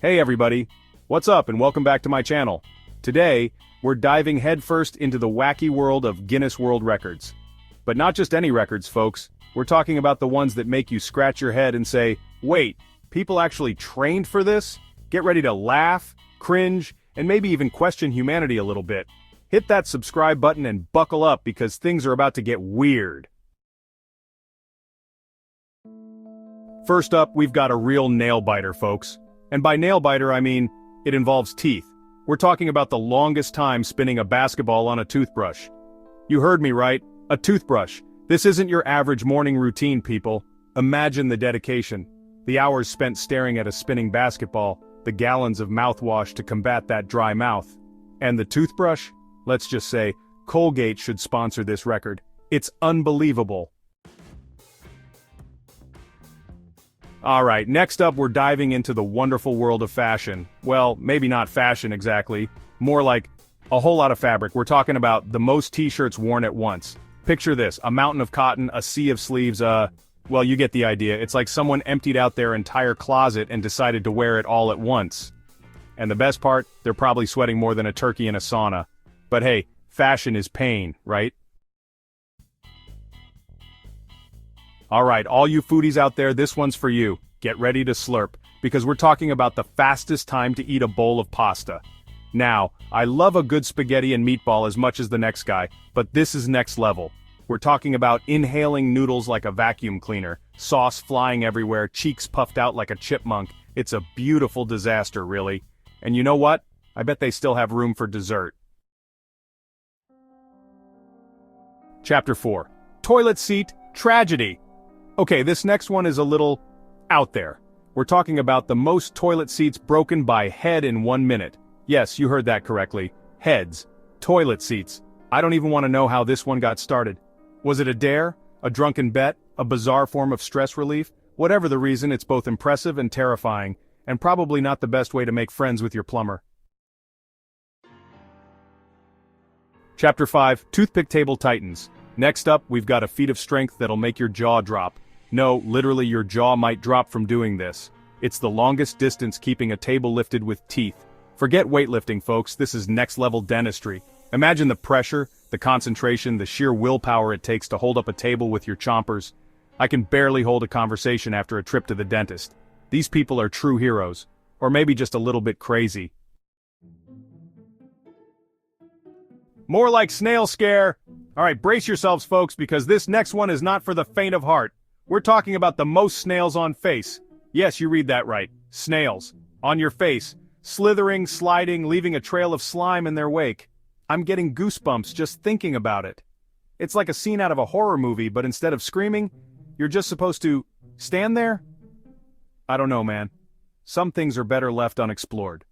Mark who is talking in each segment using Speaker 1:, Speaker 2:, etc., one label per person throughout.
Speaker 1: Hey everybody, what's up and welcome back to my channel. Today, we're diving headfirst into the wacky world of Guinness World Records. But not just any records, folks. We're talking about the ones that make you scratch your head and say, wait, people actually trained for this? Get ready to laugh, cringe, and maybe even question humanity a little bit. Hit that subscribe button and buckle up because things are about to get weird. First up, we've got a real nail-biter, folks. And by nail-biter I mean, it involves teeth. We're talking about the longest time spinning a basketball on a toothbrush. You heard me right, a toothbrush. This isn't your average morning routine, people. Imagine the dedication. The hours spent staring at a spinning basketball, the gallons of mouthwash to combat that dry mouth. And the toothbrush? Let's just say, Colgate should sponsor this record. It's unbelievable. Alright, next up we're diving into the wonderful world of fashion. Well, maybe not fashion exactly, more like a whole lot of fabric. We're talking about the most t-shirts worn at once. Picture this, a mountain of cotton, a sea of sleeves, well you get the idea. It's like someone emptied out their entire closet and decided to wear it all at once. And the best part, they're probably sweating more than a turkey in a sauna. But hey, fashion is pain, right? Alright, all you foodies out there, this one's for you. Get ready to slurp, because we're talking about the fastest time to eat a bowl of pasta. Now, I love a good spaghetti and meatball as much as the next guy, but this is next level. We're talking about inhaling noodles like a vacuum cleaner, sauce flying everywhere, cheeks puffed out like a chipmunk. It's a beautiful disaster, really. And you know what? I bet they still have room for dessert. Chapter 4. Toilet Seat Tragedy. Okay, this next one is a little out there. We're talking about the most toilet seats broken by head in 1 minute. Yes, you heard that correctly. Heads. Toilet seats. I don't even want to know how this one got started. Was it a dare? A drunken bet? A bizarre form of stress relief? Whatever the reason, it's both impressive and terrifying, and probably not the best way to make friends with your plumber. Chapter 5. Toothpick Table Titans. Next up, we've got a feat of strength that'll make your jaw drop. No, literally your jaw might drop from doing this. It's the longest distance keeping a table lifted with teeth. Forget weightlifting, folks, this is next-level dentistry. Imagine the pressure, the concentration, the sheer willpower it takes to hold up a table with your chompers. I can barely hold a conversation after a trip to the dentist. These people are true heroes. Or maybe just a little bit crazy. More like Snail Scare. Alright, brace yourselves, folks, because this next one is not for the faint of heart. We're talking about the most snails on face. Yes, you read that right. Snails. On your face. Slithering, sliding, leaving a trail of slime in their wake. I'm getting goosebumps just thinking about it. It's like a scene out of a horror movie, but instead of screaming, you're just supposed to stand there? I don't know, man. Some things are better left unexplored.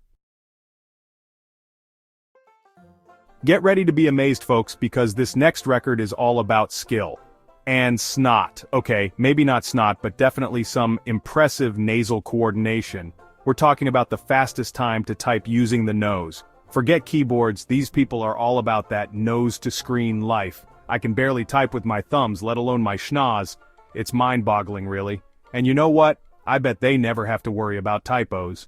Speaker 1: Get ready to be amazed, folks, because this next record is all about skill. And snot. Okay, maybe not snot, but definitely some impressive nasal coordination. We're talking about the fastest time to type using the nose. Forget keyboards, these people are all about that nose-to-screen life. I can barely type with my thumbs, let alone my schnoz. It's mind-boggling, really. And you know what? I bet they never have to worry about typos.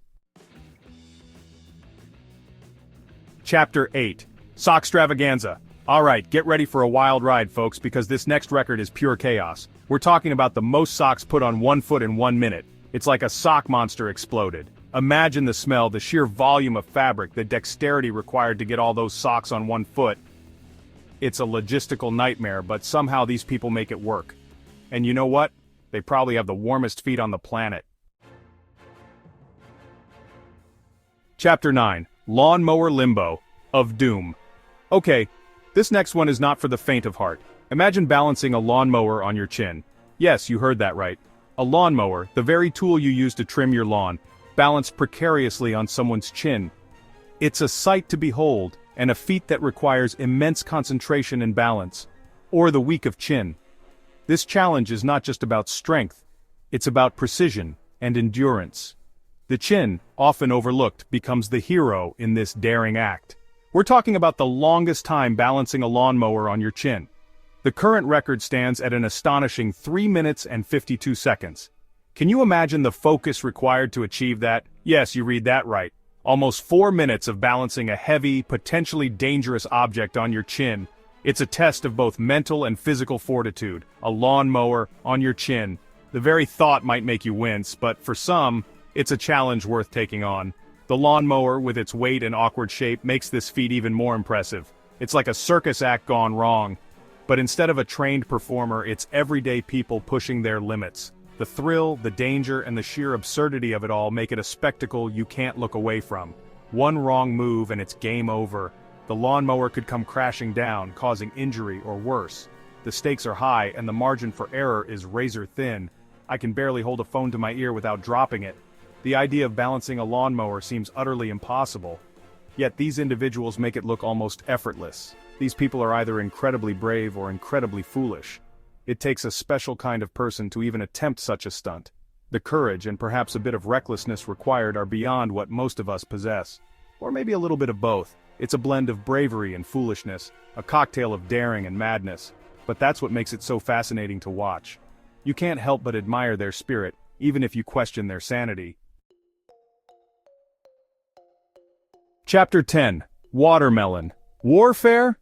Speaker 1: Chapter 8. Sock-Stravaganza. Alright, get ready for a wild ride, folks, because this next record is pure chaos. We're talking about the most socks put on one foot in 1 minute. It's like a sock monster exploded. Imagine the smell, the sheer volume of fabric, the dexterity required to get all those socks on 1 foot. It's a logistical nightmare, but somehow these people make it work. And you know what? They probably have the warmest feet on the planet. Chapter 9. Lawnmower Limbo. Of Doom. Okay, this next one is not for the faint of heart. Imagine balancing a lawnmower on your chin. Yes, you heard that right. A lawnmower, the very tool you use to trim your lawn, balanced precariously on someone's chin. It's a sight to behold, and a feat that requires immense concentration and balance. Or the weak of chin. This challenge is not just about strength, it's about precision and endurance. The chin, often overlooked, becomes the hero in this daring act. We're talking about the longest time balancing a lawnmower on your chin. The current record stands at an astonishing 3 minutes and 52 seconds. Can you imagine the focus required to achieve that? Yes, you read that right. Almost 4 minutes of balancing a heavy, potentially dangerous object on your chin. It's a test of both mental and physical fortitude. A lawnmower on your chin. The very thought might make you wince, but for some, it's a challenge worth taking on. The lawnmower, with its weight and awkward shape, makes this feat even more impressive. It's like a circus act gone wrong. But instead of a trained performer, it's everyday people pushing their limits. The thrill, the danger, and the sheer absurdity of it all make it a spectacle you can't look away from. One wrong move and it's game over. The lawnmower could come crashing down, causing injury or worse. The stakes are high and the margin for error is razor thin. I can barely hold a phone to my ear without dropping it. The idea of balancing a lawnmower seems utterly impossible. Yet these individuals make it look almost effortless. These people are either incredibly brave or incredibly foolish. It takes a special kind of person to even attempt such a stunt. The courage and perhaps a bit of recklessness required are beyond what most of us possess. Or maybe a little bit of both. It's a blend of bravery and foolishness, a cocktail of daring and madness. But that's what makes it so fascinating to watch. You can't help but admire their spirit, even if you question their sanity. Chapter 10. Watermelon. Warfare?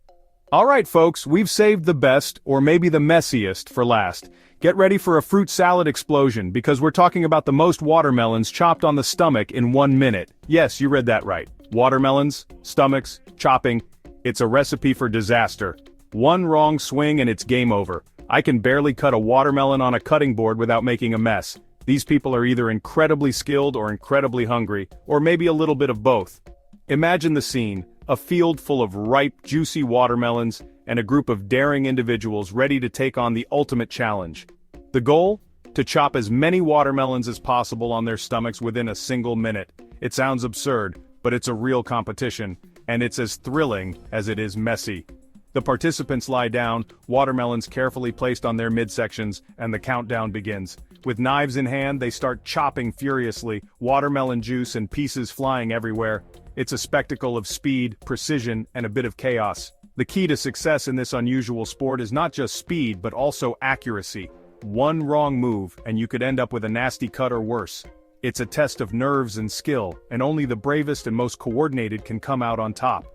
Speaker 1: Alright folks, we've saved the best, or maybe the messiest, for last. Get ready for a fruit salad explosion, because we're talking about the most watermelons chopped on the stomach in 1 minute. Yes, you read that right. Watermelons, stomachs, chopping. It's a recipe for disaster. One wrong swing and it's game over. I can barely cut a watermelon on a cutting board without making a mess. These people are either incredibly skilled or incredibly hungry, or maybe a little bit of both. Imagine the scene, a field full of ripe, juicy watermelons, and a group of daring individuals ready to take on the ultimate challenge. The goal? To chop as many watermelons as possible on their stomachs within a single minute. It sounds absurd, but it's a real competition, and it's as thrilling as it is messy. The participants lie down, watermelons carefully placed on their midsections, and the countdown begins. With knives in hand, they start chopping furiously, watermelon juice and pieces flying everywhere. It's a spectacle of speed, precision, and a bit of chaos. The key to success in this unusual sport is not just speed but also accuracy. One wrong move, and you could end up with a nasty cut or worse. It's a test of nerves and skill, and only the bravest and most coordinated can come out on top.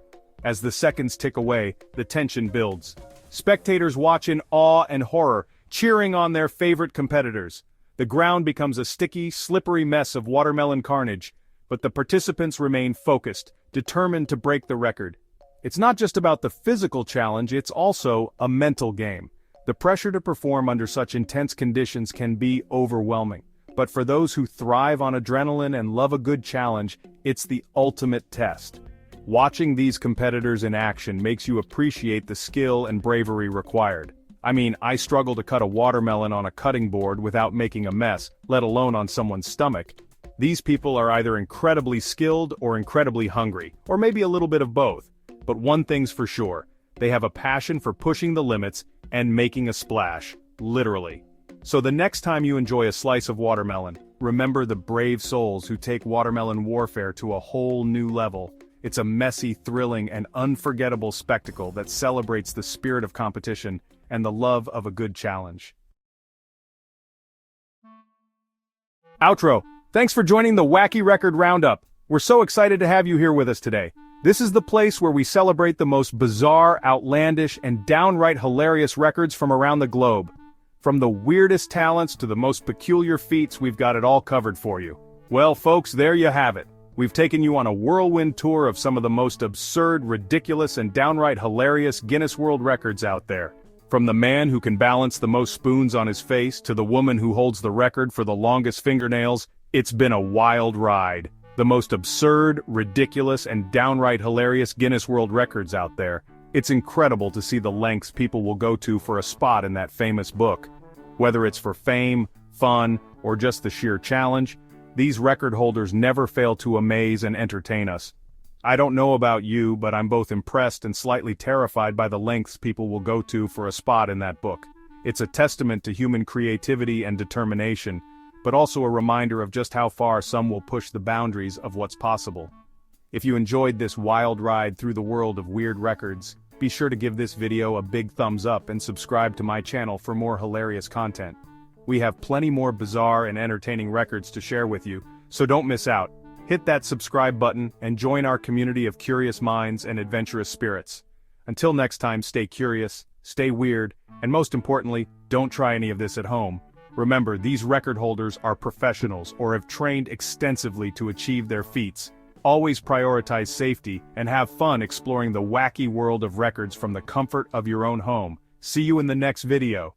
Speaker 1: As the seconds tick away, the tension builds. Spectators watch in awe and horror, cheering on their favorite competitors. The ground becomes a sticky, slippery mess of watermelon carnage, but the participants remain focused, determined to break the record. It's not just about the physical challenge, it's also a mental game. The pressure to perform under such intense conditions can be overwhelming. But for those who thrive on adrenaline and love a good challenge, it's the ultimate test. Watching these competitors in action makes you appreciate the skill and bravery required. I mean, I struggle to cut a watermelon on a cutting board without making a mess, let alone on someone's stomach. These people are either incredibly skilled or incredibly hungry, or maybe a little bit of both. But one thing's for sure, they have a passion for pushing the limits and making a splash, literally. So the next time you enjoy a slice of watermelon, remember the brave souls who take watermelon warfare to a whole new level. It's a messy, thrilling, and unforgettable spectacle that celebrates the spirit of competition and the love of a good challenge. Outro. Thanks for joining the Wacky Record Roundup. We're so excited to have you here with us today. This is the place where we celebrate the most bizarre, outlandish, and downright hilarious records from around the globe. From the weirdest talents to the most peculiar feats, we've got it all covered for you. Well, folks, there you have it. We've taken you on a whirlwind tour of some of the most absurd, ridiculous, and downright hilarious Guinness World Records out there. From the man who can balance the most spoons on his face to the woman who holds the record for the longest fingernails, it's been a wild ride. The most absurd, ridiculous, and downright hilarious Guinness World Records out there. It's incredible to see the lengths people will go to for a spot in that famous book. Whether it's for fame, fun, or just the sheer challenge, these record holders never fail to amaze and entertain us. I don't know about you, but I'm both impressed and slightly terrified by the lengths people will go to for a spot in that book. It's a testament to human creativity and determination, but also a reminder of just how far some will push the boundaries of what's possible. If you enjoyed this wild ride through the world of weird records, be sure to give this video a big thumbs up and subscribe to my channel for more hilarious content. We have plenty more bizarre and entertaining records to share with you, so don't miss out. hit that subscribe button and join our community of curious minds and adventurous spirits. Until next time, stay curious, stay weird, and most importantly, don't try any of this at home. Remember, these record holders are professionals or have trained extensively to achieve their feats. Always prioritize safety and have fun exploring the wacky world of records from the comfort of your own home. See you in the next video.